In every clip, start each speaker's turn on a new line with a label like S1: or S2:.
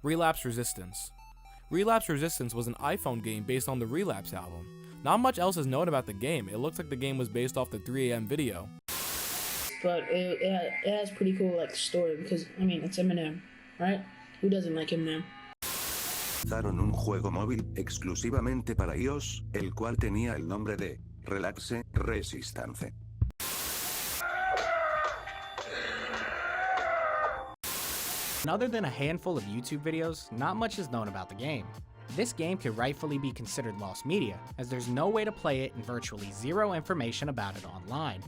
S1: Relapse Resistance. Relapse Resistance was an iPhone game based on the Relapse album. Not much else is known about the game. It looks like the game was based off the 3 AM video.
S2: But it has pretty cool like story because I mean it's Eminem, right? Who doesn't like Eminem?
S3: Lanzaron un juego móvil exclusivamente para iOS, el cual tenía el nombre de Relapse Resistance.
S4: Other than a handful of YouTube videos, not much is known about the game. This game could rightfully be considered lost media, as there's no way to play it and virtually zero information about it online.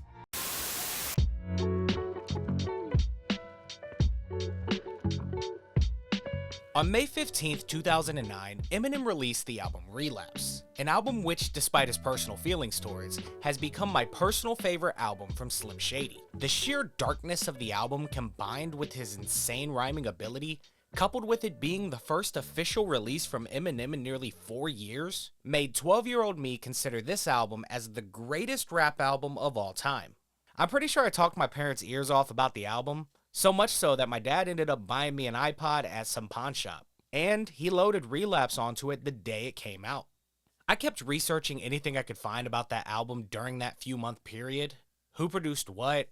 S4: On May 15th, 2009, Eminem released the album Relapse, an album which, despite his personal feelings towards, has become my personal favorite album from Slim Shady. The sheer darkness of the album combined with his insane rhyming ability, coupled with it being the first official release from Eminem in nearly 4 years, made 12-year-old me consider this album as the greatest rap album of all time. I'm pretty sure I talked my parents' ears off about the album, so much so that my dad ended up buying me an iPod at some pawn shop, and he loaded Relapse onto it the day it came out. I kept researching anything I could find about that album during that few-month period, who produced what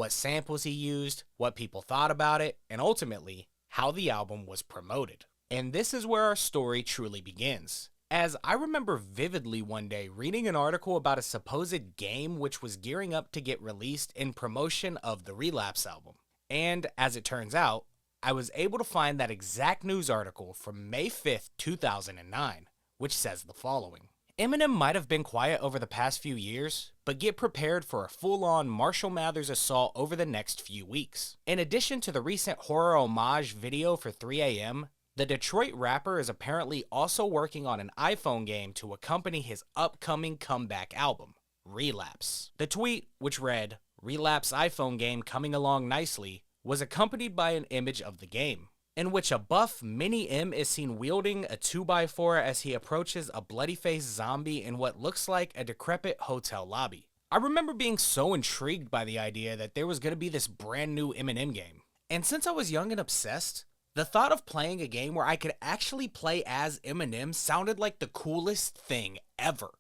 S4: samples he used, what people thought about it, and ultimately, how the album was promoted. And this is where our story truly begins, as I remember vividly one day reading an article about a supposed game which was gearing up to get released in promotion of the Relapse album. And as it turns out, I was able to find that exact news article from May 5th, 2009, which says the following. Eminem might have been quiet over the past few years, but get prepared for a full-on Marshall Mathers assault over the next few weeks. In addition to the recent horror homage video for 3 AM, the Detroit rapper is apparently also working on an iPhone game to accompany his upcoming comeback album, Relapse. The tweet, which read, "Relapse iPhone game coming along nicely," was accompanied by an image of the game, in which a buff Mini M is seen wielding a 2x4 as he approaches a bloody-faced zombie in what looks like a decrepit hotel lobby. I remember being so intrigued by the idea that there was going to be this brand new Eminem game. And since I was young and obsessed, the thought of playing a game where I could actually play as Eminem sounded like the coolest thing ever.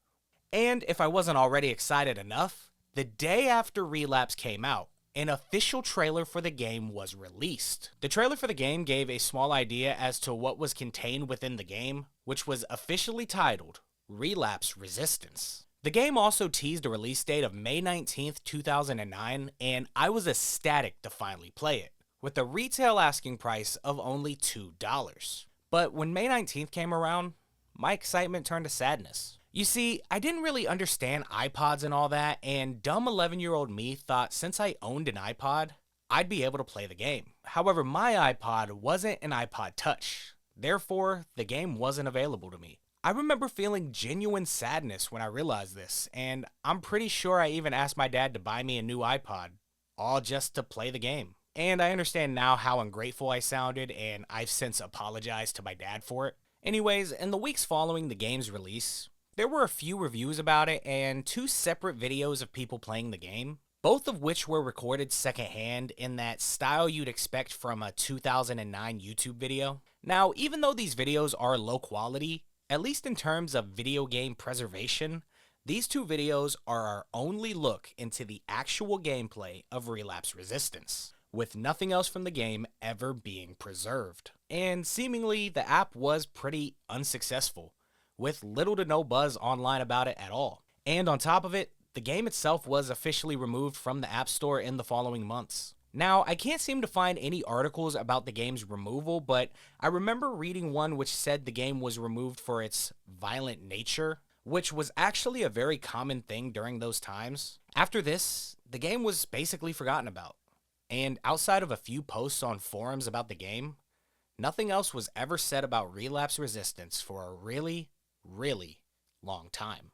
S4: And if I wasn't already excited enough, the day after Relapse came out, an official trailer for the game was released. The trailer for the game gave a small idea as to what was contained within the game, which was officially titled Relapse Resistance. The game also teased a release date of May 19th, 2009, and I was ecstatic to finally play it, with a retail asking price of only $2. But when May 19th came around, my excitement turned to sadness. You see, I didn't really understand iPods and all that, and dumb 11-year-old me thought since I owned an iPod, I'd be able to play the game. However, my iPod wasn't an iPod Touch, therefore, the game wasn't available to me. I remember feeling genuine sadness when I realized this, and I'm pretty sure I even asked my dad to buy me a new iPod, all just to play the game. And I understand now how ungrateful I sounded, and I've since apologized to my dad for it. Anyways, in the weeks following the game's release, there were a few reviews about it and 2 separate videos of people playing the game, both of which were recorded secondhand in that style you'd expect from a 2009 YouTube video. Now, even though these videos are low quality, at least in terms of video game preservation, these 2 videos are our only look into the actual gameplay of Relapse Resistance, with nothing else from the game ever being preserved. And seemingly, the app was pretty unsuccessful, with little to no buzz online about it at all. And on top of it, the game itself was officially removed from the App Store in the following months. Now, I can't seem to find any articles about the game's removal, but I remember reading one which said the game was removed for its violent nature, which was actually a very common thing during those times. After this, the game was basically forgotten about. And outside of a few posts on forums about the game, nothing else was ever said about Relapse Resistance for a really long time.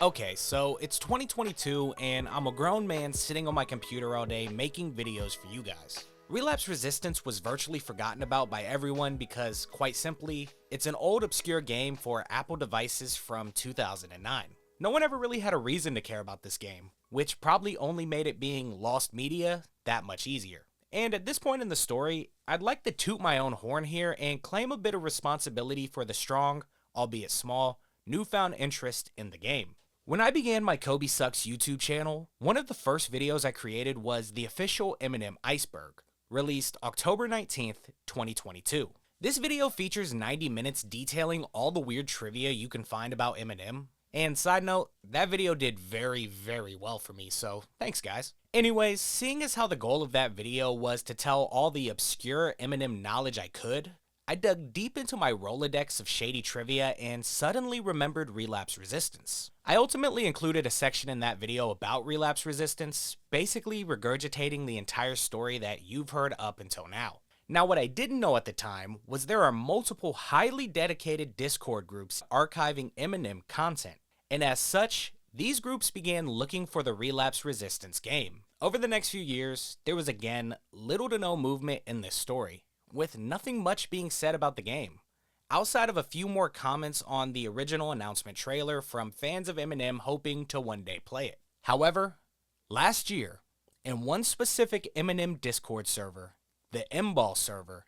S4: Okay, so it's 2022 and I'm a grown man sitting on my computer all day making videos for you guys. Relapse Resistance was virtually forgotten about by everyone because, quite simply, it's an old obscure game for Apple devices from 2009. no one ever really had a reason to care about this game, which probably only made it being lost media that much easier. And at this point in the story, I'd like to toot my own horn here and claim a bit of responsibility for the strong, albeit small, newfound interest in the game. When I began my Coby Sucks YouTube channel, one of the first videos I created was the official Eminem Iceberg, released October 19th, 2022. This video features 90 minutes detailing all the weird trivia you can find about Eminem. And side note, that video did very, very well for me, so thanks guys. Anyways, seeing as how the goal of that video was to tell all the obscure Eminem knowledge I could, I dug deep into my Rolodex of shady trivia and suddenly remembered Relapse Resistance. I ultimately included a section in that video about Relapse Resistance, basically regurgitating the entire story that you've heard up until now. Now, what I didn't know at the time was there are multiple highly dedicated Discord groups archiving Eminem content, and as such, these groups began looking for the Relapse Resistance game. Over the next few years, there was again little to no movement in this story, with nothing much being said about the game, outside of a few more comments on the original announcement trailer from fans of Eminem hoping to one day play it. However, last year, in one specific Eminem Discord server, the M-Ball server,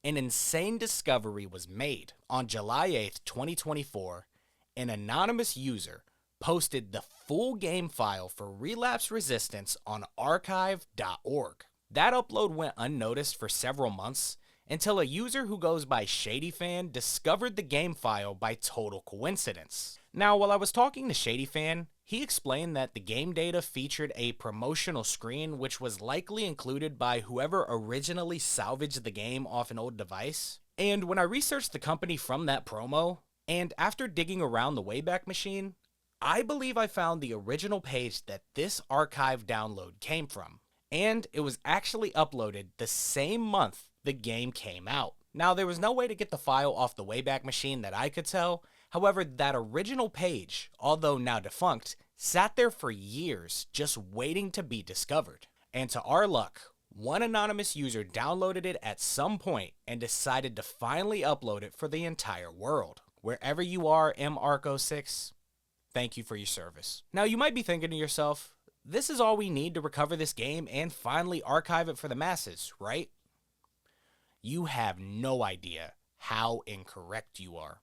S4: an insane discovery was made. On July 8th, 2024, an anonymous user posted the full game file for Relapse Resistance on archive.org. That upload went unnoticed for several months until a user who goes by Shady Fan discovered the game file by total coincidence. Now, while I was talking to Shady Fan, he explained that the game data featured a promotional screen which was likely included by whoever originally salvaged the game off an old device. And when I researched the company from that promo, and after digging around the Wayback Machine, I believe I found the original page that this archive download came from. And it was actually uploaded the same month the game came out. Now, there was no way to get the file off the Wayback Machine that I could tell. However, that original page, although now defunct, sat there for years just waiting to be discovered. And to our luck, one anonymous user downloaded it at some point and decided to finally upload it for the entire world. Wherever you are, MArco6, thank you for your service. Now, you might be thinking to yourself, this is all we need to recover this game and finally archive it for the masses, right? You have no idea how incorrect you are.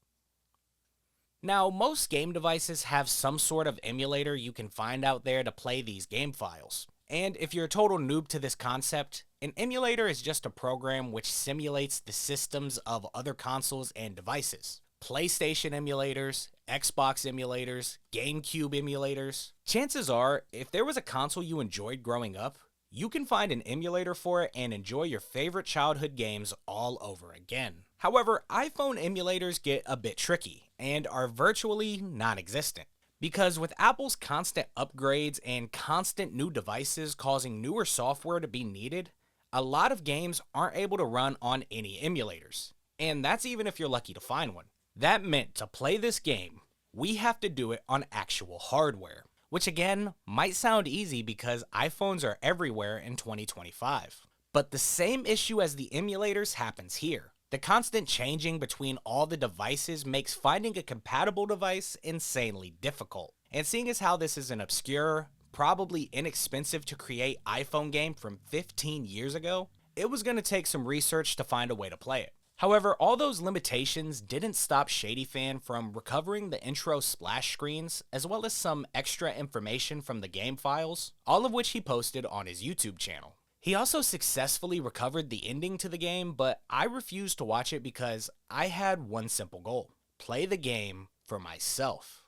S4: Now, most game devices have some sort of emulator you can find out there to play these game files. And if you're a total noob to this concept, an emulator is just a program which simulates the systems of other consoles and devices. PlayStation emulators, Xbox emulators, GameCube emulators. Chances are, if there was a console you enjoyed growing up, you can find an emulator for it and enjoy your favorite childhood games all over again. However, iPhone emulators get a bit tricky and are virtually non-existent. Because with Apple's constant upgrades and constant new devices causing newer software to be needed, a lot of games aren't able to run on any emulators. And that's even if you're lucky to find one. That meant to play this game, we have to do it on actual hardware. Which again, might sound easy because iPhones are everywhere in 2025. But the same issue as the emulators happens here. The constant changing between all the devices makes finding a compatible device insanely difficult. And seeing as how this is an obscure, probably inexpensive to create iPhone game from 15 years ago, it was going to take some research to find a way to play it. However, all those limitations didn't stop Shady Fan from recovering the intro splash screens, as well as some extra information from the game files, all of which he posted on his YouTube channel. He also successfully recovered the ending to the game, but I refused to watch it because I had one simple goal: play the game for myself.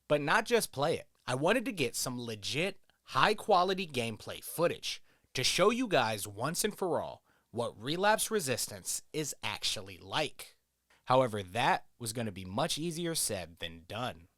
S4: But not just play it. I wanted to get some legit, high-quality gameplay footage to show you guys once and for all what Relapse Resistance is actually like. However, that was going to be much easier said than done.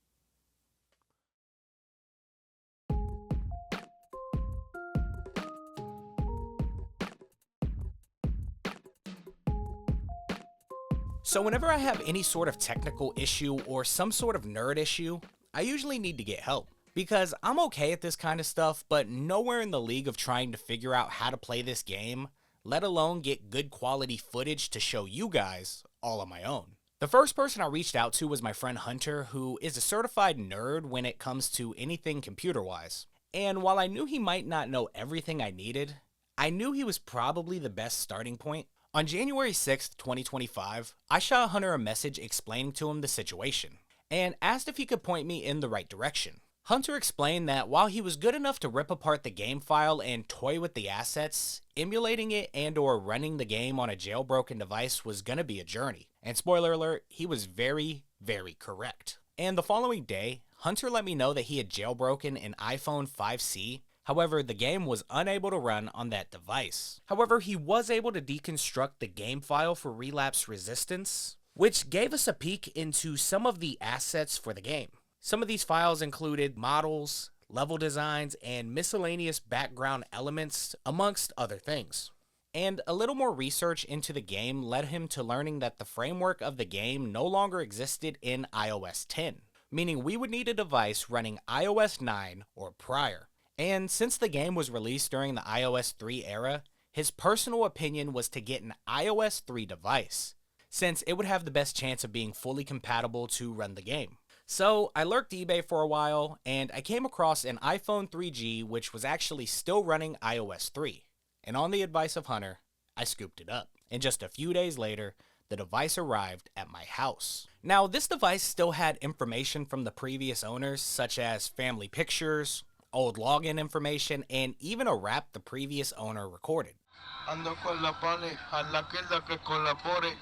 S4: So whenever I have any sort of technical issue or some sort of nerd issue, I usually need to get help. Because I'm okay at this kind of stuff, but nowhere in the league of trying to figure out how to play this game, let alone get good quality footage to show you guys all on my own. The first person I reached out to was my friend Hunter, who is a certified nerd when it comes to anything computer-wise. And while I knew he might not know everything I needed, I knew he was probably the best starting point. On January 6th, 2025, I shot Hunter a message explaining to him the situation, and asked if he could point me in the right direction. Hunter explained that while he was good enough to rip apart the game file and toy with the assets, emulating it and or running the game on a jailbroken device was gonna be a journey. And spoiler alert, he was very, very correct. And the following day, Hunter let me know that he had jailbroken an iPhone 5C. However, the game was unable to run on that device. However, he was able to deconstruct the game file for Relapse Resistance, which gave us a peek into some of the assets for the game. Some of these files included models, level designs, and miscellaneous background elements, amongst other things. And a little more research into the game led him to learning that the framework of the game no longer existed in iOS 10, meaning we would need a device running iOS 9 or prior. And since the game was released during the iOS 3 era, his personal opinion was to get an iOS 3 device, since it would have the best chance of being fully compatible to run the game. So I lurked eBay for a while, and I came across an iPhone 3G which was actually still running iOS 3. And on the advice of Hunter, I scooped it up. And just a few days later, the device arrived at my house. Now, this device still had information from the previous owners, such as family pictures, old login information, and even a rap the previous owner recorded.
S5: Ando con la pale, a la queda que colabore.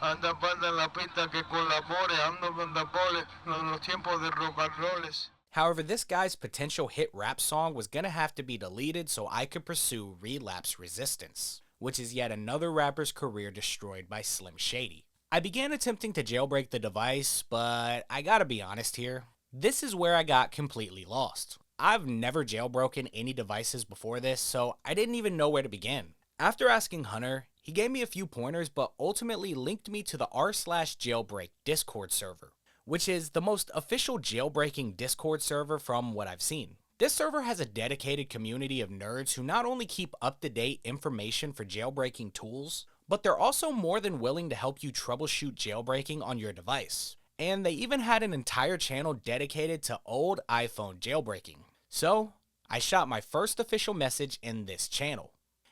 S5: Anda banda la pinta que colabore. Ando con la pole, los tiempos de rock and rolls.
S4: However, this guy's potential hit rap song was gonna have to be deleted so I could pursue Relapse Resistance, which is yet another rapper's career destroyed by Slim Shady. I began attempting to jailbreak the device, but I gotta be honest here, this is where I got completely lost. I've never jailbroken any devices before this, so I didn't even know where to begin. After asking Hunter, he gave me a few pointers but ultimately linked me to the r/jailbreak Discord server, which is the most official jailbreaking Discord server from what I've seen. This server has a dedicated community of nerds who not only keep up-to-date information for jailbreaking tools, but they're also more than willing to help you troubleshoot jailbreaking on your device. And they even had an entire channel dedicated to old iPhone jailbreaking. So, I shot my first official message in this channel.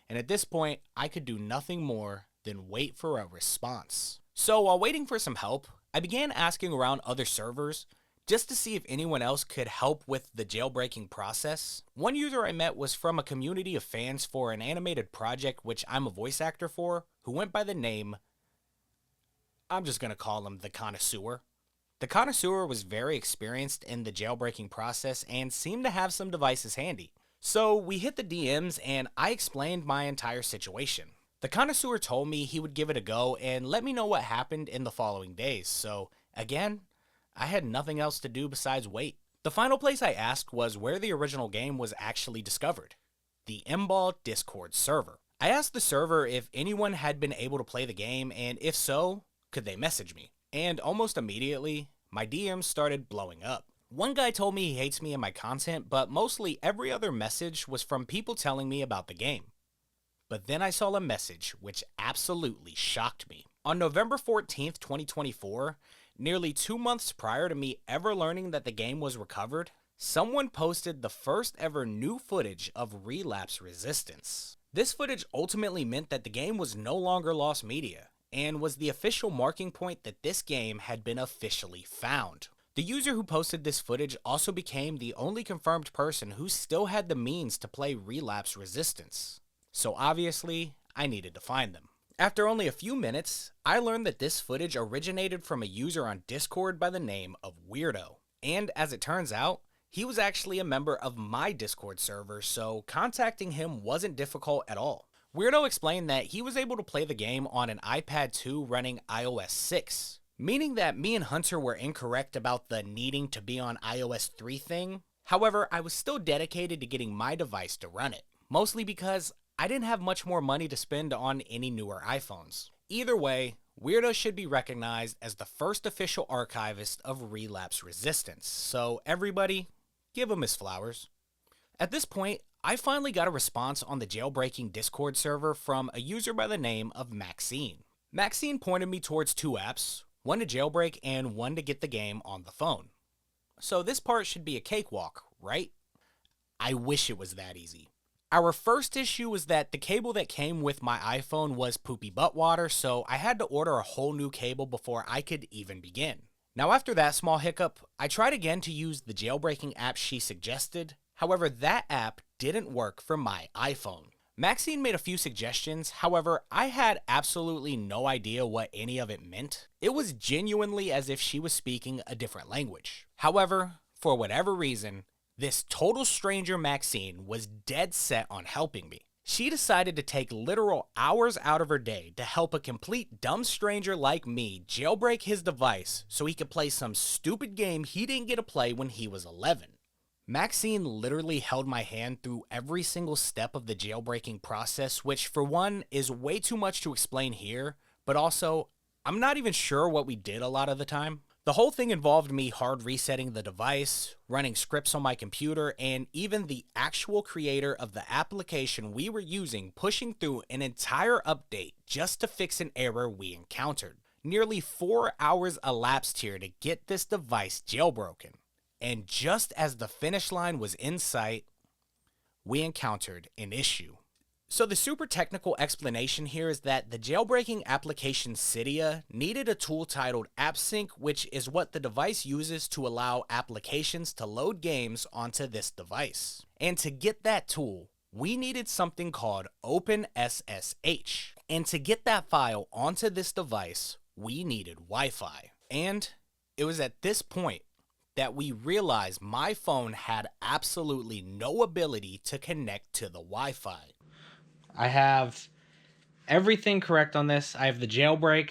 S4: And at this point, I could do nothing more than wait for a response. So while waiting for some help, I began asking around other servers just to see if anyone else could help with the jailbreaking process. One user I met was from a community of fans for an animated project which I'm a voice actor for, who went by the name, I'm just gonna call him the Connoisseur. The Connoisseur was very experienced in the jailbreaking process and seemed to have some devices handy. So we hit the DMs and I explained my entire situation. The Connoisseur told me he would give it a go and let me know what happened in the following days, so again, I had nothing else to do besides wait. The final place I asked was where the original game was actually discovered, the M-Ball Discord server. I asked the server if anyone had been able to play the game, and if so, could they message me? And almost immediately, my DMs started blowing up. One guy told me he hates me and my content, but mostly every other message was from people telling me about the game. But then I saw a message which absolutely shocked me. On November 14th, 2024, nearly 2 months prior to me ever learning that the game was recovered, someone posted the first ever new footage of Relapse Resistance. This footage ultimately meant that the game was no longer lost media, and was the official marking point that this game had been officially found. The user who posted this footage also became the only confirmed person who still had the means to play Relapse Resistance. So obviously, I needed to find them. After only a few minutes, I learned that this footage originated from a user on Discord by the name of Weirdo. And as it turns out, he was actually a member of my Discord server, so contacting him wasn't difficult at all. Weirdo explained that he was able to play the game on an iPad 2 running iOS 6, meaning that me and Hunter were incorrect about the needing to be on iOS 3 thing. However, I was still dedicated to getting my device to run it, mostly because I didn't have much more money to spend on any newer iPhones. Either way, Weirdo should be recognized as the first official archivist of Relapse Resistance, so everybody, give him his flowers. At this point, I finally got a response on the jailbreaking Discord server from a user by the name of Maxine. Maxine pointed me towards two apps, one to jailbreak, and one to get the game on the phone. So this part should be a cakewalk, right? I wish it was that easy. Our first issue was that the cable that came with my iPhone was poopy butt water, so I had to order a whole new cable before I could even begin. Now after that small hiccup, I tried again to use the jailbreaking app she suggested. However, that app didn't work for my iPhone. Maxine made a few suggestions, however, I had absolutely no idea what any of it meant. It was genuinely as if she was speaking a different language. However, for whatever reason, this total stranger Maxine was dead set on helping me. She decided to take literal hours out of her day to help a complete dumb stranger like me jailbreak his device so he could play some stupid game he didn't get to play when he was 11. Maxine literally held my hand through every single step of the jailbreaking process, which for one is way too much to explain here, but also I'm not even sure what we did a lot of the time. The whole thing involved me hard resetting the device, running scripts on my computer, and even the actual creator of the application we were using pushing through an entire update just to fix an error we encountered. Nearly 4 hours elapsed here to get this device jailbroken. And just as the finish line was in sight, we encountered an issue. So the super technical explanation here is that the jailbreaking application Cydia needed a tool titled AppSync, which is what the device uses to allow applications to load games onto this device. And to get that tool, we needed something called OpenSSH. And to get that file onto this device, we needed Wi-Fi. And it was at this point that we realized my phone had absolutely no ability to connect to the Wi-Fi.
S6: I have everything correct on this. I have the jailbreak,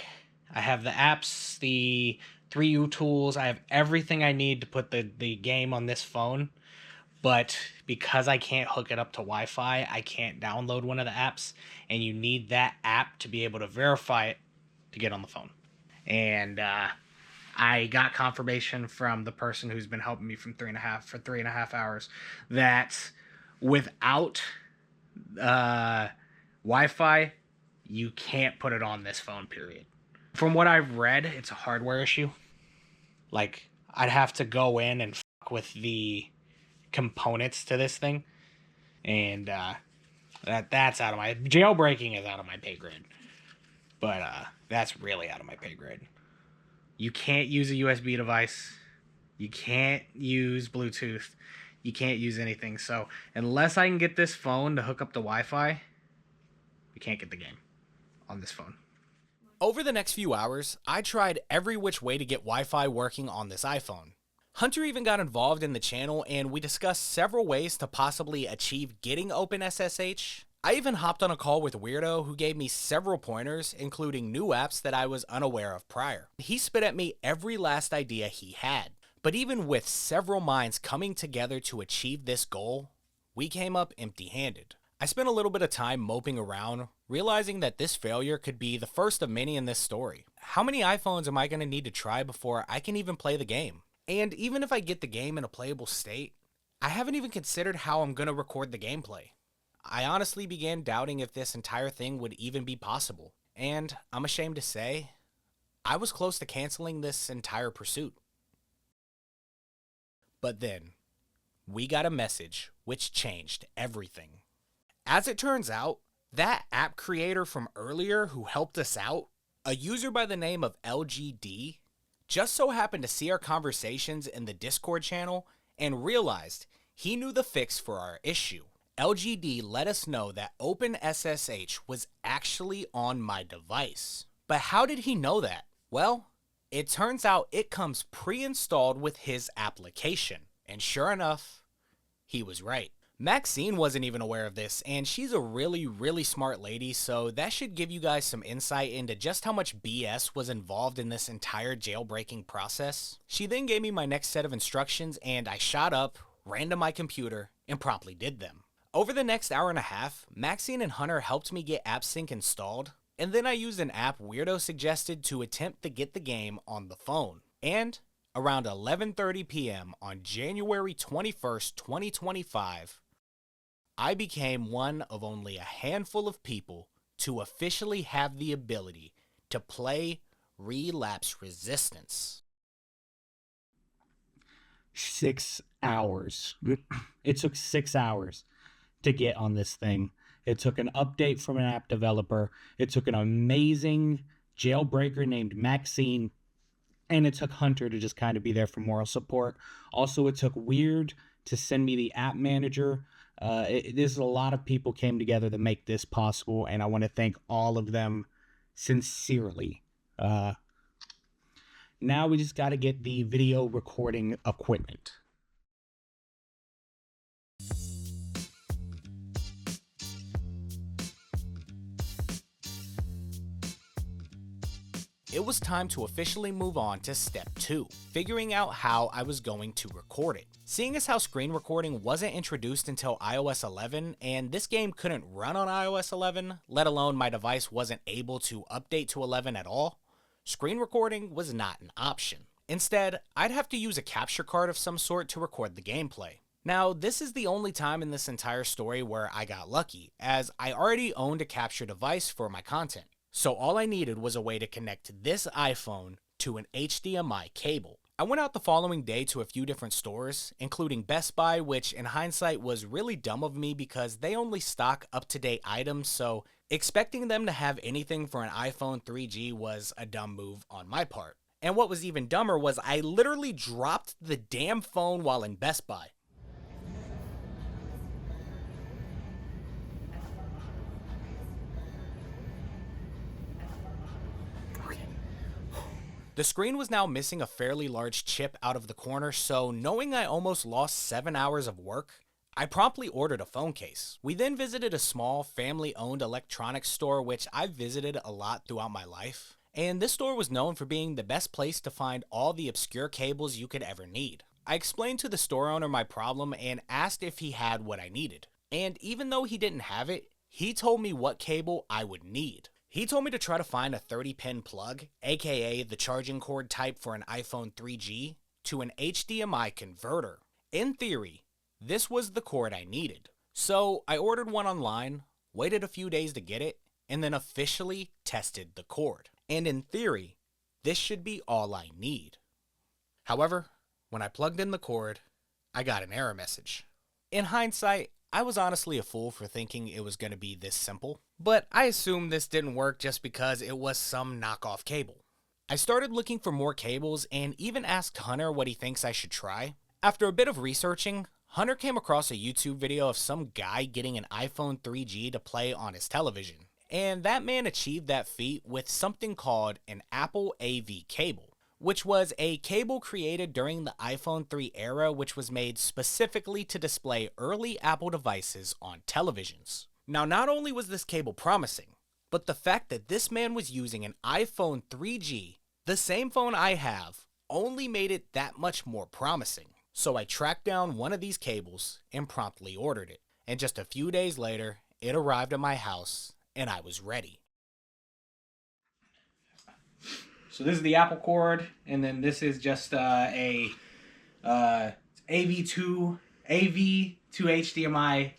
S6: I have the apps, the 3U tools, I have everything I need to put the game on this phone. But because I can't hook it up to Wi-Fi, I can't download one of the apps, and you need that app to be able to verify it to get on the phone. And I got confirmation from the person who's been helping me for 3.5 hours that without Wi-Fi, you can't put it on this phone, period. From what I've read, it's a hardware issue. Like, I'd have to go in and fuck with the components to this thing, and that's out of my jailbreaking is out of my pay grade. But that's really out of my pay grade. You can't use a USB device. You can't use Bluetooth. You can't use anything. So unless I can get this phone to hook up to Wi-Fi, we can't get the game on this phone.
S4: Over the next few hours, I tried every which way to get Wi-Fi working on this iPhone. Hunter even got involved in the channel, and we discussed several ways to possibly achieve getting OpenSSH. I even hopped on a call with Weirdo, who gave me several pointers, including new apps that I was unaware of prior. He spit at me every last idea he had. But even with several minds coming together to achieve this goal, we came up empty-handed. I spent a little bit of time moping around, realizing that this failure could be the first of many in this story. How many iPhones am I going to need to try before I can even play the game? And even if I get the game in a playable state, I haven't even considered how I'm going to record the gameplay. I honestly began doubting if this entire thing would even be possible. And I'm ashamed to say, I was close to canceling this entire pursuit. But then, we got a message which changed everything. As it turns out, that app creator from earlier who helped us out, a user by the name of LGD, just so happened to see our conversations in the Discord channel and realized he knew the fix for our issue. LGD let us know that OpenSSH was actually on my device. But how did he know that? Well, it turns out it comes pre-installed with his application. And sure enough, he was right. Maxine wasn't even aware of this, and she's a really smart lady, so that should give you guys some insight into just how much BS was involved in this entire jailbreaking process. She then gave me my next set of instructions, and I shot up, ran to my computer, and promptly did them. Over the next hour and a half, Maxine and Hunter helped me get AppSync installed, and then I used an app Weirdo suggested to attempt to get the game on the phone. And around 11:30 p.m. on January 21st, 2025, I became one of only a handful of people to officially have the ability to play, Relapse Resistance.
S6: 6 hours. It took 6 hours to get on this thing. It took an update from an app developer. It took an amazing jailbreaker named Maxine. And it took Hunter to just kind of be there for moral support. Also, it took Weird to send me the app manager. There's a lot of people came together to make this possible, and I want to thank all of them sincerely. Now we just got to get the video recording equipment.
S4: It was time to officially move on to step 2, figuring out how I was going to record it. Seeing as how screen recording wasn't introduced until iOS 11, and this game couldn't run on iOS 11, let alone my device wasn't able to update to 11 at all, screen recording was not an option. Instead, I'd have to use a capture card of some sort to record the gameplay. Now, this is the only time in this entire story where I got lucky, as I already owned a capture device for my content. So all I needed was a way to connect this iPhone to an HDMI cable. I went out the following day to a few different stores, including Best Buy, which in hindsight was really dumb of me because they only stock up-to-date items, so expecting them to have anything for an iPhone 3G was a dumb move on my part. And what was even dumber was I literally dropped the damn phone while in Best Buy. The screen was now missing a fairly large chip out of the corner, so knowing I almost lost 7 hours of work, I promptly ordered a phone case. We then visited a small family-owned electronics store which I've visited a lot throughout my life, and this store was known for being the best place to find all the obscure cables you could ever need. I explained to the store owner my problem and asked if he had what I needed, and even though he didn't have it, he told me what cable I would need. He told me to try to find a 30-pin plug, aka the charging cord type for an iPhone 3G, to an HDMI converter. In theory, this was the cord I needed. So I ordered one online, waited a few days to get it, and then officially tested the cord. And in theory, this should be all I need. However, when I plugged in the cord, I got an error message. In hindsight, I was honestly a fool for thinking it was going to be this simple, but I assumed this didn't work just because it was some knockoff cable. I started looking for more cables and even asked Hunter what he thinks I should try. After a bit of researching, Hunter came across a YouTube video of some guy getting an iPhone 3G to play on his television, and that man achieved that feat with something called an Apple AV cable, which was a cable created during the iPhone 3 era which was made specifically to display early Apple devices on televisions. Now, not only was this cable promising, but the fact that this man was using an iPhone 3G, the same phone I have, only made it that much more promising. So I tracked down one of these cables and promptly ordered it. And just a few days later, it arrived at my house and I was ready.
S6: So this is the Apple cord, and then this is just a AV to HDMI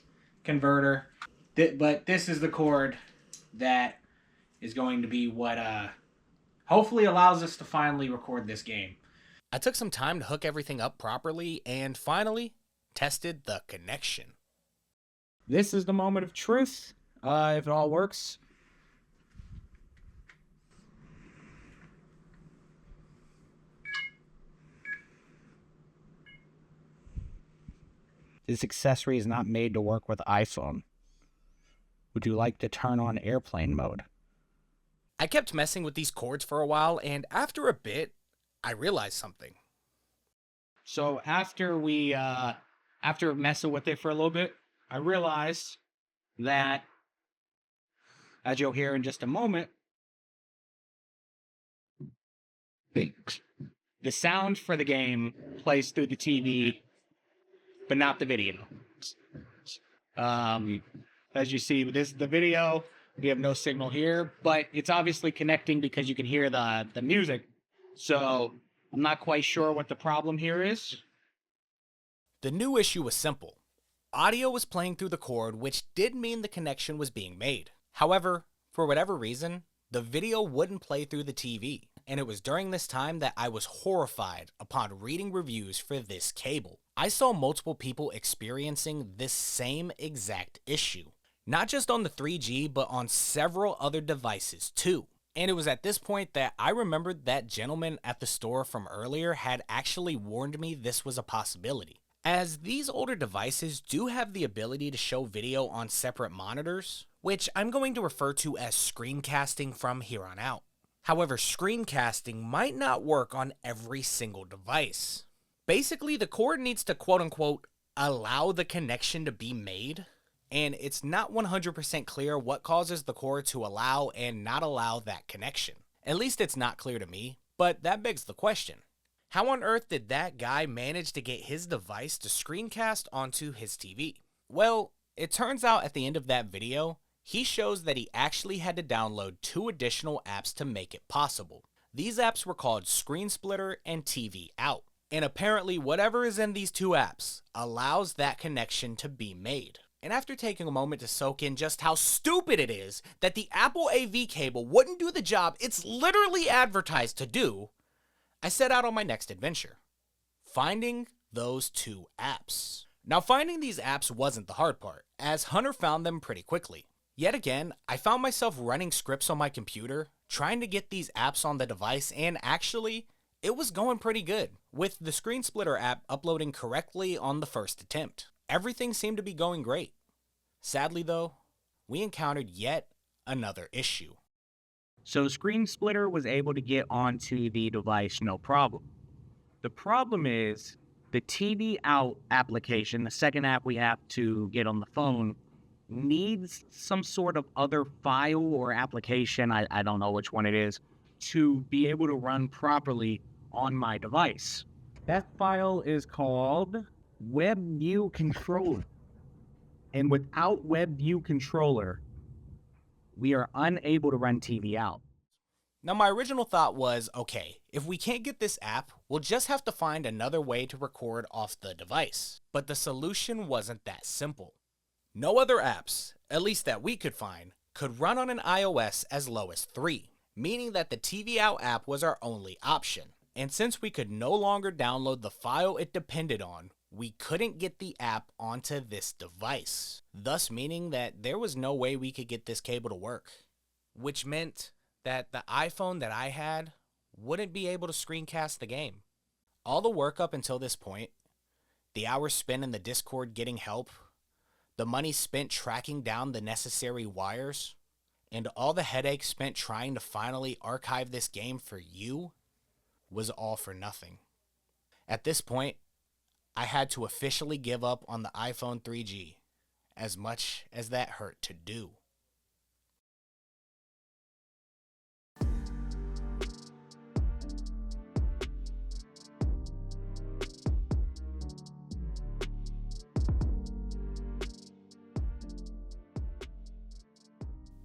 S6: converter. But this is the cord that is going to be what hopefully allows us to finally record this game.
S4: I took some time to hook everything up properly and finally tested the connection.
S6: This is the moment of truth. If it all works. This accessory is not made to work with iPhone. Would you like to turn on airplane mode?
S4: I kept messing with these cords for a while, and after a bit, I realized something.
S6: So after messing with it for a little bit, I realized that, as you'll hear in just a moment, the sound for the game plays through the TV, but not the video. As you see, this is the video. We have no signal here, but it's obviously connecting because you can hear the music. So I'm not quite sure what the problem here is.
S4: The new issue was simple. Audio was playing through the cord, which did mean the connection was being made. However, for whatever reason, the video wouldn't play through the TV, and it was during this time that I was horrified upon reading reviews for this cable. I saw multiple people experiencing this same exact issue, not just on the 3G, but on several other devices too. And it was at this point that I remembered that gentleman at the store from earlier had actually warned me this was a possibility. As these older devices do have the ability to show video on separate monitors, which I'm going to refer to as screencasting from here on out. However, screencasting might not work on every single device. Basically, the cord needs to quote-unquote allow the connection to be made, and it's not 100% clear what causes the cord to allow and not allow that connection. At least it's not clear to me, but that begs the question. How on earth did that guy manage to get his device to screencast onto his TV? Well, it turns out at the end of that video, he shows that he actually had to download 2 additional apps to make it possible. These apps were called Screen Splitter and TV Out. And apparently whatever is in these 2 apps allows that connection to be made. And after taking a moment to soak in just how stupid it is that the Apple AV cable wouldn't do the job it's literally advertised to do, I set out on my next adventure, finding those 2 apps. Now, finding these apps wasn't the hard part, as Hunter found them pretty quickly. Yet again, I found myself running scripts on my computer, trying to get these apps on the device, and actually, it was going pretty good, with the Screen Splitter app uploading correctly on the first attempt. Everything seemed to be going great. Sadly though, we encountered yet another issue.
S7: So Screen Splitter was able to get onto the device no problem. The problem is the TV Out application, the second app we have to get on the phone, needs some sort of other file or application, I don't know which one it is, to be able to run properly on my device. That file is called WebView Controller. And without WebView Controller, we are unable to run TV Out.
S4: Now my original thought was, okay, if we can't get this app, we'll just have to find another way to record off the device. But the solution wasn't that simple. No other apps, at least that we could find, could run on an iOS as low as 3, meaning that the TV Out app was our only option. And since we could no longer download the file it depended on, we couldn't get the app onto this device, thus meaning that there was no way we could get this cable to work, which meant that the iPhone that I had wouldn't be able to screencast the game. All the work up until this point, the hours spent in the Discord getting help, the money spent tracking down the necessary wires, and all the headaches spent trying to finally archive this game for you was all for nothing. At this point, I had to officially give up on the iPhone 3G, as much as that hurt to do.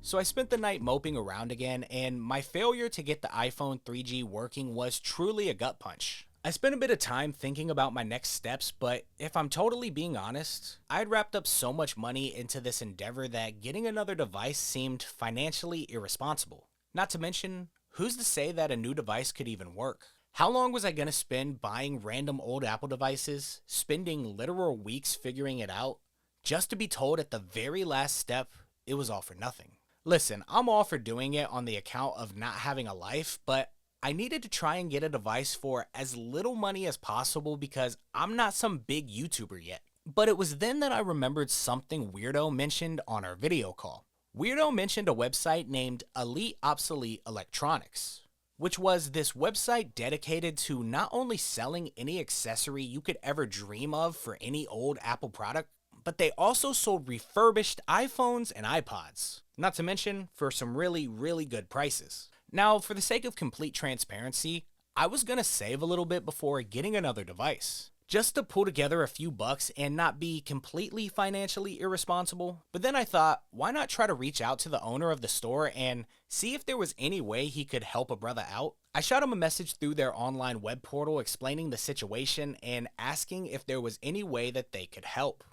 S4: So I spent the night moping around again, and my failure to get the iPhone 3G working was truly a gut punch. I spent a bit of time thinking about my next steps, but if I'm totally being honest, I had wrapped up so much money into this endeavor that getting another device seemed financially irresponsible. Not to mention, who's to say that a new device could even work? How long was I going to spend buying random old Apple devices, spending literal weeks figuring it out, just to be told at the very last step it was all for nothing? Listen, I'm all for doing it on the account of not having a life, but I needed to try and get a device for as little money as possible because I'm not some big YouTuber yet. But it was then that I remembered something Weirdo mentioned on our video call. Weirdo mentioned a website named Elite Obsolete Electronics, which was this website dedicated to not only selling any accessory you could ever dream of for any old Apple product, but they also sold refurbished iPhones and iPods, not to mention for some really, really good prices. Now, for the sake of complete transparency, I was gonna save a little bit before getting another device, just to pull together a few bucks and not be completely financially irresponsible. But then I thought, why not try to reach out to the owner of the store and see if there was any way he could help a brother out? I shot him a message through their online web portal explaining the situation and asking if there was any way that they could help.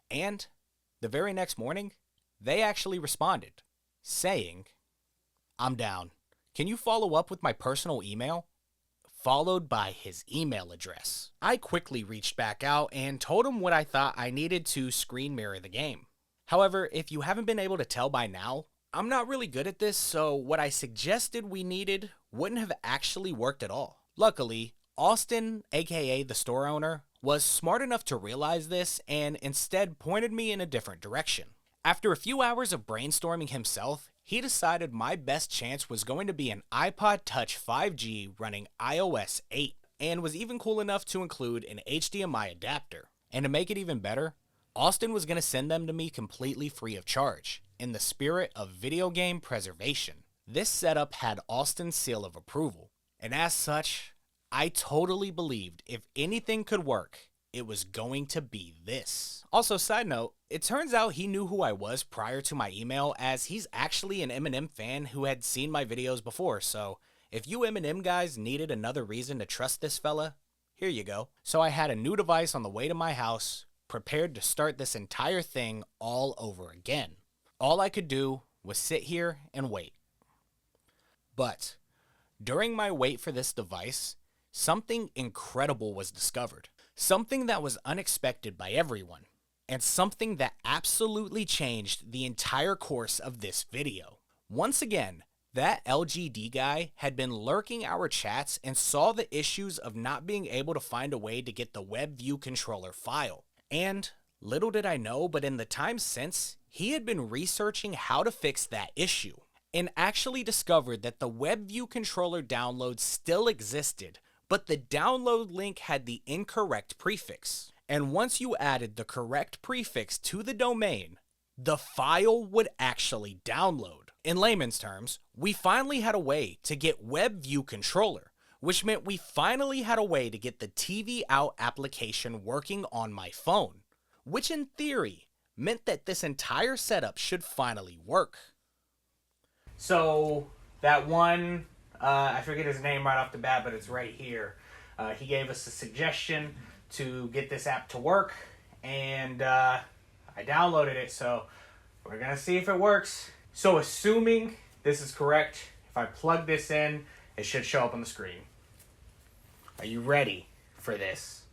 S4: And the very next morning, they actually responded, saying, I'm down. Can you follow up with my personal email?" Followed by his email address. I quickly reached back out and told him what I thought I needed to screen mirror the game. However, if you haven't been able to tell by now, I'm not really good at this, so what I suggested we needed wouldn't have actually worked at all. Luckily, Austin, aka the store owner, was smart enough to realize this and instead pointed me in a different direction. After a few hours of brainstorming himself, he decided my best chance was going to be an iPod Touch 5G running iOS 8, and was even cool enough to include an HDMI adapter. And to make it even better, Austin was going to send them to me completely free of charge, in the spirit of video game preservation. This setup had Austin's seal of approval, and as such, I totally believed if anything could work, it was going to be this. Also, side note, it turns out he knew who I was prior to my email, as he's actually an Eminem fan who had seen my videos before, so if you Eminem guys needed another reason to trust this fella, here you go. So I had a new device on the way to my house, prepared to start this entire thing all over again. All I could do was sit here and wait. But during my wait for this device, something incredible was discovered. Something that was unexpected by everyone, and something that absolutely changed the entire course of this video. Once again, that LGD guy had been lurking our chats and saw the issues of not being able to find a way to get the WebView controller file. And little did I know, but in the time since, he had been researching how to fix that issue, and actually discovered that the WebView controller download still existed, but the download link had the incorrect prefix. And once you added the correct prefix to the domain, the file would actually download. In layman's terms, we finally had a way to get WebView controller, which meant we finally had a way to get the TV Out application working on my phone, which in theory meant that this entire setup should finally work.
S6: So that one, I forget his name right off the bat, but it's right here. He gave us a suggestion to get this app to work, and I downloaded it, so we're gonna see if it works. So assuming this is correct, if I plug this in, it should show up on the screen. Are you ready for this?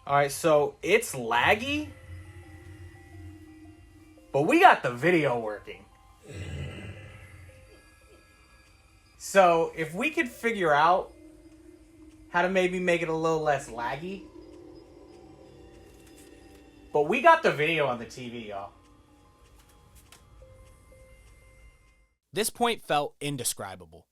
S6: Alright, so it's laggy, but we got the video working. So if we could figure out how to maybe make it a little less laggy. But we got the video on the TV, y'all.
S4: This point felt indescribable.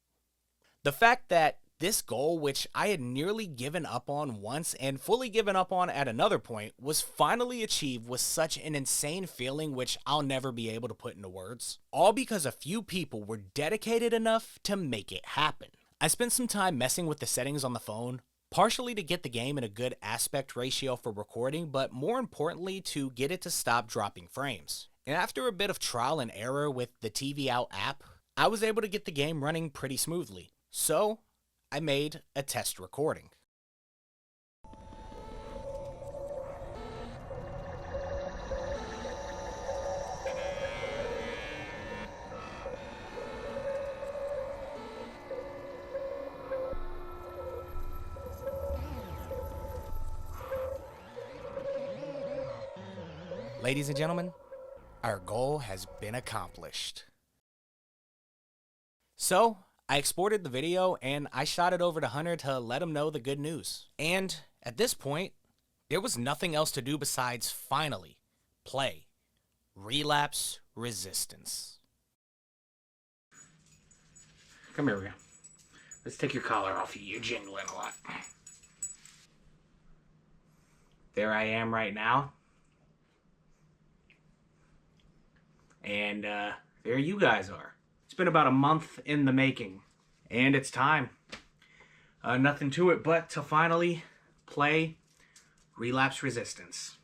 S4: The fact that this goal, which I had nearly given up on once and fully given up on at another point, was finally achieved was such an insane feeling which I'll never be able to put into words. All because a few people were dedicated enough to make it happen. I spent some time messing with the settings on the phone, partially to get the game in a good aspect ratio for recording, but more importantly to get it to stop dropping frames. And after a bit of trial and error with the TV Out app, I was able to get the game running pretty smoothly. So I made a test recording. Ladies and gentlemen, our goal has been accomplished. So, I exported the video and I shot it over to Hunter to let him know the good news. And at this point, there was nothing else to do besides finally play Relapse Resistance.
S6: Come here, Ria. Let's take your collar off. You're jingling a lot. There I am right now. And there you guys are. It's been about a month in the making. And it's time. Nothing to it but to finally play Relapse Resistance.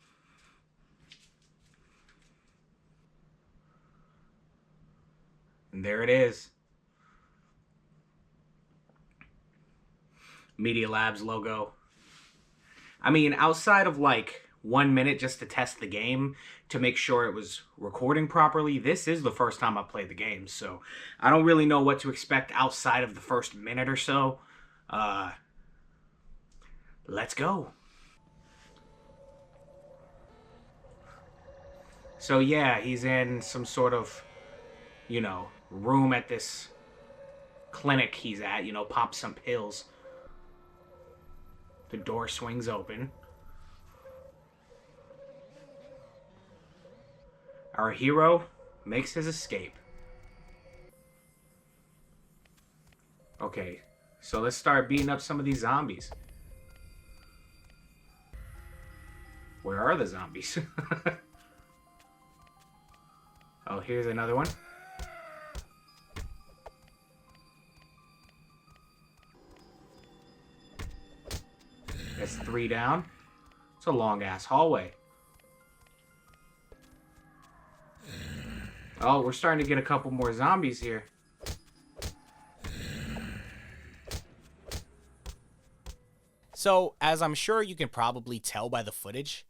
S6: And there it is. Media Labs logo. I mean, outside of like 1 minute just to test the game to make sure it was recording properly, this is the first time I've played the game, so I don't really know what to expect outside of the first minute or so. Let's go. So yeah, he's in some sort of, you know, room at this clinic he's at, you know, pop some pills. The door swings open. Our hero makes his escape. Okay, so let's start beating up some of these zombies. Where are the zombies? Oh, here's another one. That's 3 down. It's a long-ass hallway. Oh, we're starting to get a couple more zombies here.
S4: So, as I'm sure you can probably tell by the footage,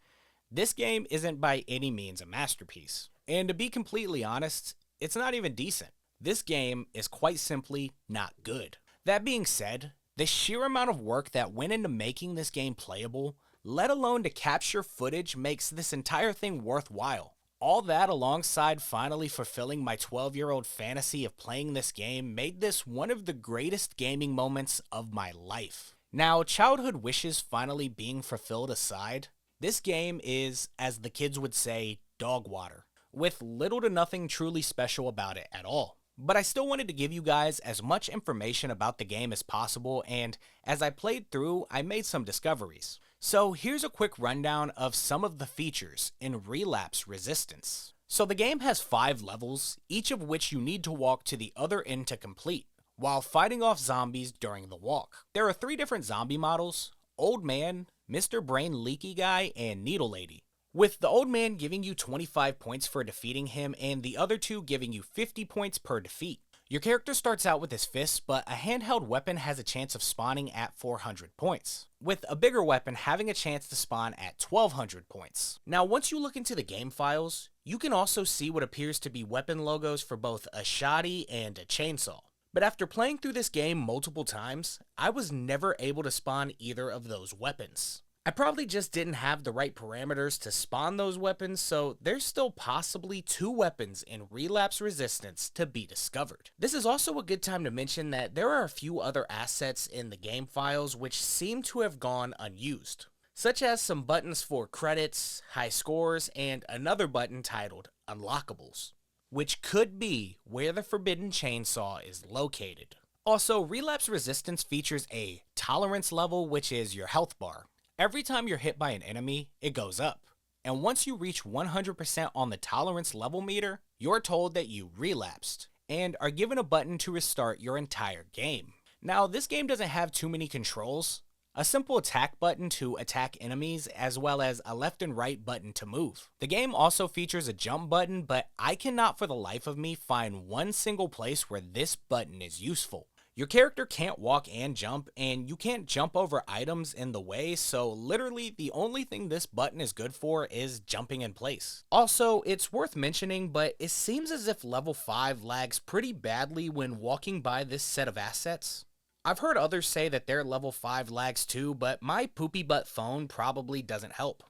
S4: this game isn't by any means a masterpiece. And to be completely honest, it's not even decent. This game is quite simply not good. That being said, the sheer amount of work that went into making this game playable, let alone to capture footage, makes this entire thing worthwhile. All that alongside finally fulfilling my 12-year-old fantasy of playing this game made this one of the greatest gaming moments of my life. Now, childhood wishes finally being fulfilled aside, this game is, as the kids would say, dog water, with little to nothing truly special about it at all. But I still wanted to give you guys as much information about the game as possible, and as I played through, I made some discoveries. So here's a quick rundown of some of the features in Relapse Resistance. So the game has 5 levels, each of which you need to walk to the other end to complete, while fighting off zombies during the walk. There are 3 different zombie models: Old Man, Mr. Brain Leaky Guy, and Needle Lady, with the Old Man giving you 25 points for defeating him and the other 2 giving you 50 points per defeat. Your character starts out with his fists, but a handheld weapon has a chance of spawning at 400 points, with a bigger weapon having a chance to spawn at 1200 points. Now, once you look into the game files, you can also see what appears to be weapon logos for both a shoddy and a chainsaw. But after playing through this game multiple times, I was never able to spawn either of those weapons. I probably just didn't have the right parameters to spawn those weapons, so there's still possibly 2 weapons in Relapse Resistance to be discovered. This is also a good time to mention that there are a few other assets in the game files which seem to have gone unused, such as some buttons for credits, high scores, and another button titled Unlockables, which could be where the Forbidden Chainsaw is located. Also, Relapse Resistance features a tolerance level, which is your health bar. Every time you're hit by an enemy, it goes up. And once you reach 100% on the tolerance level meter, you're told that you relapsed, and are given a button to restart your entire game. Now, this game doesn't have too many controls. A simple attack button to attack enemies, as well as a left and right button to move. The game also features a jump button, but I cannot for the life of me find one single place where this button is useful. Your character can't walk and jump, and you can't jump over items in the way, so literally the only thing this button is good for is jumping in place. Also, it's worth mentioning, but it seems as if level 5 lags pretty badly when walking by this set of assets. I've heard others say that their level 5 lags too, but my poopy butt phone probably doesn't help.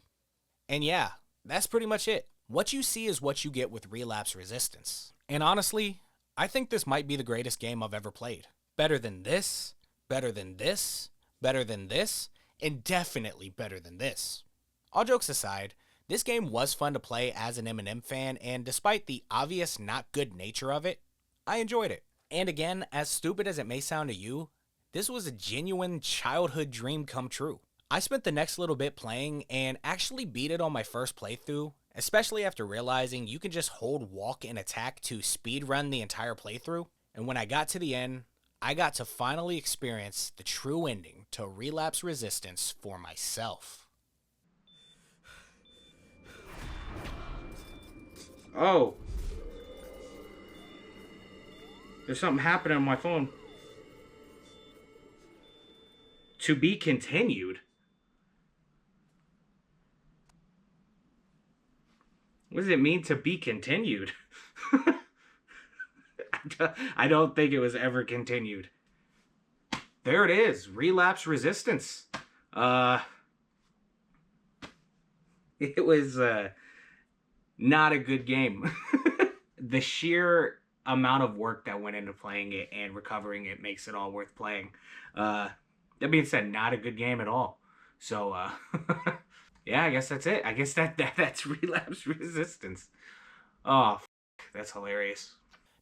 S4: And yeah, that's pretty much it. What you see is what you get with Relapse Resistance. And honestly, I think this might be the greatest game I've ever played. Better than this, better than this, better than this, and definitely better than this. All jokes aside, this game was fun to play as an Eminem fan, and despite the obvious not good nature of it, I enjoyed it. And again, as stupid as it may sound to you, this was a genuine childhood dream come true. I spent the next little bit playing and actually beat it on my first playthrough, especially after realizing you can just hold walk and attack to speedrun the entire playthrough. And when I got to the end, I got to finally experience the true ending to Relapse Resistance for myself.
S6: Oh. There's something happening on my phone. To be continued? What does it mean to be continued? I don't think it was ever continued. There it is. Relapse Resistance. It was not a good game. The sheer amount of work that went into playing it and recovering it makes it all worth playing. That being said, not a good game at all. So, yeah, I guess that's it. I guess that's Relapse Resistance. Oh, that's hilarious.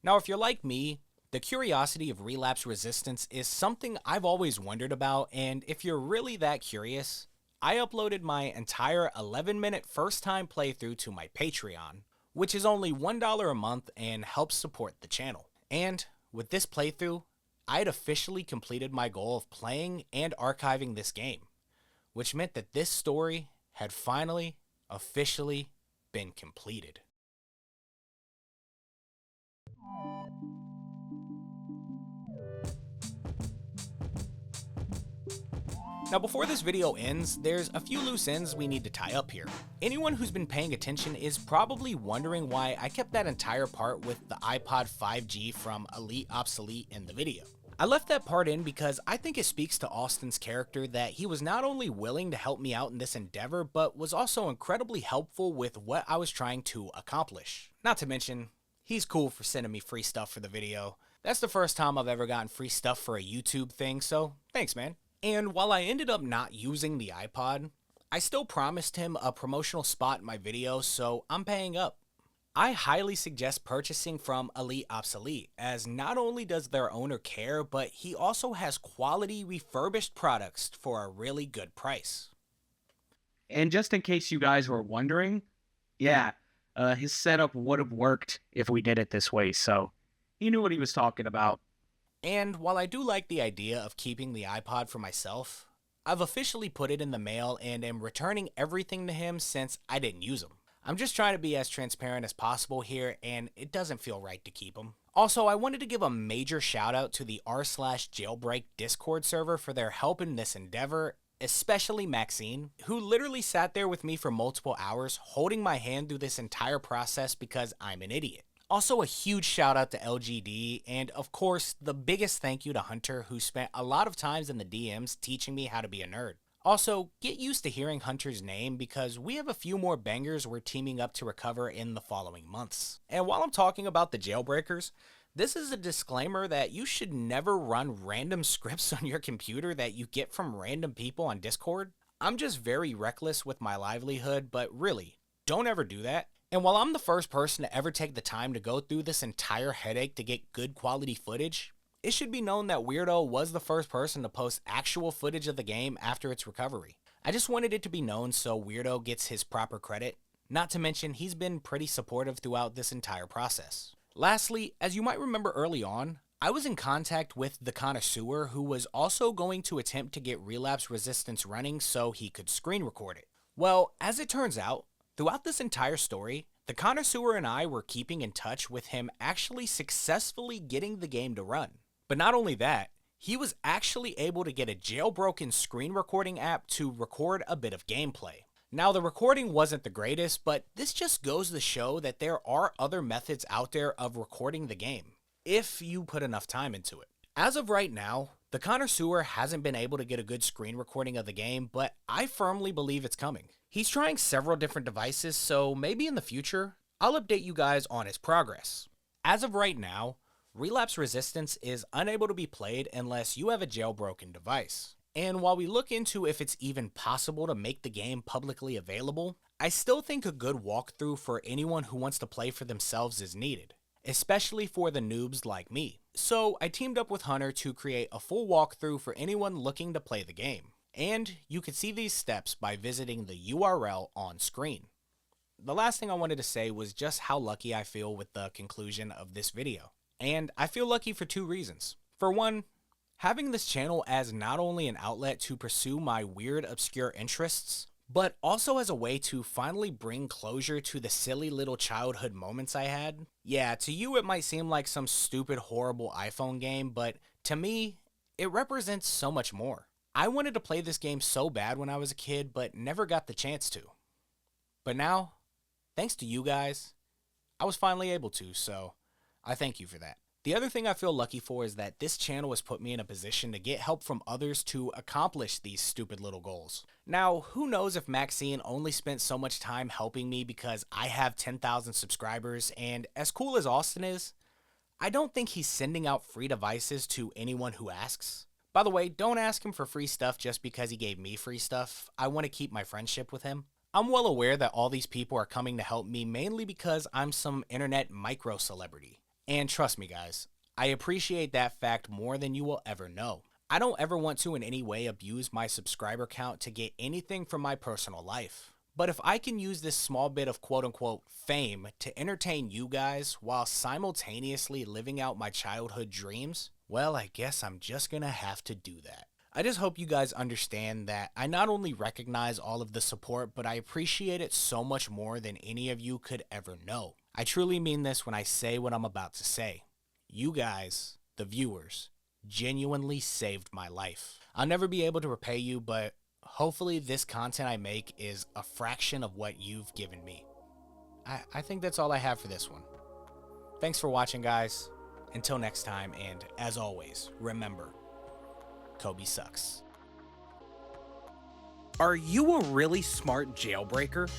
S4: Now, if you're like me, the curiosity of Relapse Resistance is something I've always wondered about, and if you're really that curious, I uploaded my entire 11-minute first-time playthrough to my Patreon, which is only $1 a month and helps support the channel. And with this playthrough, I had officially completed my goal of playing and archiving this game, which meant that this story had finally, officially been completed. Now before this video ends, there's a few loose ends we need to tie up here. Anyone who's been paying attention is probably wondering why I kept that entire part with the iPod 5G from Elite Obsolete in the video. I left that part in because I think it speaks to Austin's character that he was not only willing to help me out in this endeavor, but was also incredibly helpful with what I was trying to accomplish. Not to mention, he's cool for sending me free stuff for the video. That's the first time I've ever gotten free stuff for a YouTube thing, so thanks, man. And while I ended up not using the iPod, I still promised him a promotional spot in my video, so I'm paying up. I highly suggest purchasing from Elite Obsolete, as not only does their owner care, but he also has quality refurbished products for a really good price.
S7: And just in case you guys were wondering, yeah, his setup would have worked if we did it this way, so he knew what he was talking about.
S4: And while I do like the idea of keeping the iPod for myself, I've officially put it in the mail and am returning everything to him since I didn't use them. I'm just trying to be as transparent as possible here, and it doesn't feel right to keep them. Also, I wanted to give a major shout out to the r/jailbreak Discord server for their help in this endeavor, especially Maxine, who literally sat there with me for multiple hours, holding my hand through this entire process because I'm an idiot. Also, a huge shout out to LGD, and of course, the biggest thank you to Hunter, who spent a lot of times in the DMs teaching me how to be a nerd. Also, get used to hearing Hunter's name because we have a few more bangers we're teaming up to recover in the following months. And while I'm talking about the jailbreakers, this is a disclaimer that you should never run random scripts on your computer that you get from random people on Discord. I'm just very reckless with my livelihood, but really, don't ever do that. And while I'm the first person to ever take the time to go through this entire headache to get good quality footage, it should be known that Weirdo was the first person to post actual footage of the game after its recovery. I just wanted it to be known so Weirdo gets his proper credit. Not to mention, he's been pretty supportive throughout this entire process. Lastly, as you might remember early on, I was in contact with the connoisseur who was also going to attempt to get Relapse Resistance running so he could screen record it. Well, as it turns out, throughout this entire story, the connoisseur and I were keeping in touch with him actually successfully getting the game to run. But not only that, he was actually able to get a jailbroken screen recording app to record a bit of gameplay. Now, the recording wasn't the greatest, but this just goes to show that there are other methods out there of recording the game, if you put enough time into it. As of right now, the connoisseur hasn't been able to get a good screen recording of the game, but I firmly believe it's coming. He's trying several different devices, so maybe in the future, I'll update you guys on his progress. As of right now, Relapse Resistance is unable to be played unless you have a jailbroken device. And while we look into if it's even possible to make the game publicly available, I still think a good walkthrough for anyone who wants to play for themselves is needed, especially for the noobs like me. So I teamed up with Hunter to create a full walkthrough for anyone looking to play the game. And you can see these steps by visiting the URL on screen. The last thing I wanted to say was just how lucky I feel with the conclusion of this video. And I feel lucky for two reasons. For one, having this channel as not only an outlet to pursue my weird, obscure interests, but also as a way to finally bring closure to the silly little childhood moments I had. Yeah, to you it might seem like some stupid, horrible iPhone game, but to me, it represents so much more. I wanted to play this game so bad when I was a kid, but never got the chance to. But now, thanks to you guys, I was finally able to, so I thank you for that. The other thing I feel lucky for is that this channel has put me in a position to get help from others to accomplish these stupid little goals. Now, who knows if Maxine only spent so much time helping me because I have 10,000 subscribers, and as cool as Austin is, I don't think he's sending out free devices to anyone who asks. By the way, don't ask him for free stuff just because he gave me free stuff. I want to keep my friendship with him. I'm well aware that all these people are coming to help me mainly because I'm some internet micro celebrity. And trust me guys, I appreciate that fact more than you will ever know. I don't ever want to in any way abuse my subscriber count to get anything from my personal life. But if I can use this small bit of quote-unquote fame to entertain you guys while simultaneously living out my childhood dreams, well, I guess I'm just gonna have to do that. I just hope you guys understand that I not only recognize all of the support, but I appreciate it so much more than any of you could ever know. I truly mean this when I say what I'm about to say. You guys, the viewers, genuinely saved my life. I'll never be able to repay you, but hopefully this content I make is a fraction of what you've given me. I think that's all I have for this one. Thanks for watching, guys. Until next time, and as always, remember, Coby sucks. Are you a really smart jailbreaker?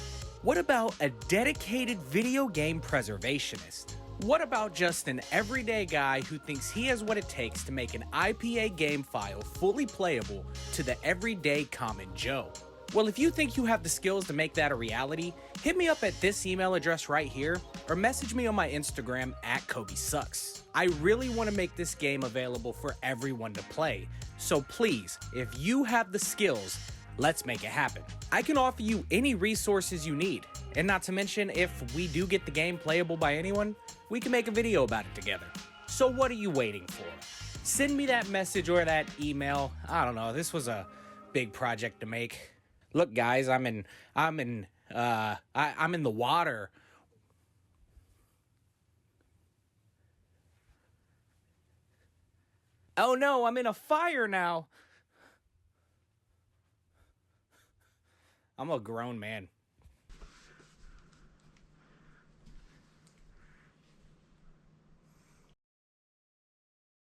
S4: What about a dedicated video game preservationist? What about just an everyday guy who thinks he has what it takes to make an IPA game file fully playable to the everyday common Joe? Well, if you think you have the skills to make that a reality, hit me up at this email address right here, or message me on my Instagram at CobySucks. I really want to make this game available for everyone to play, so please, if you have the skills, let's make it happen. I can offer you any resources you need, and not to mention, if we do get the game playable by anyone, we can make a video about it together. So what are you waiting for? Send me that message or that email. I don't know, this was a big project to make. Look guys, I'm in the water. Oh no, I'm in a fire now. I'm a grown man.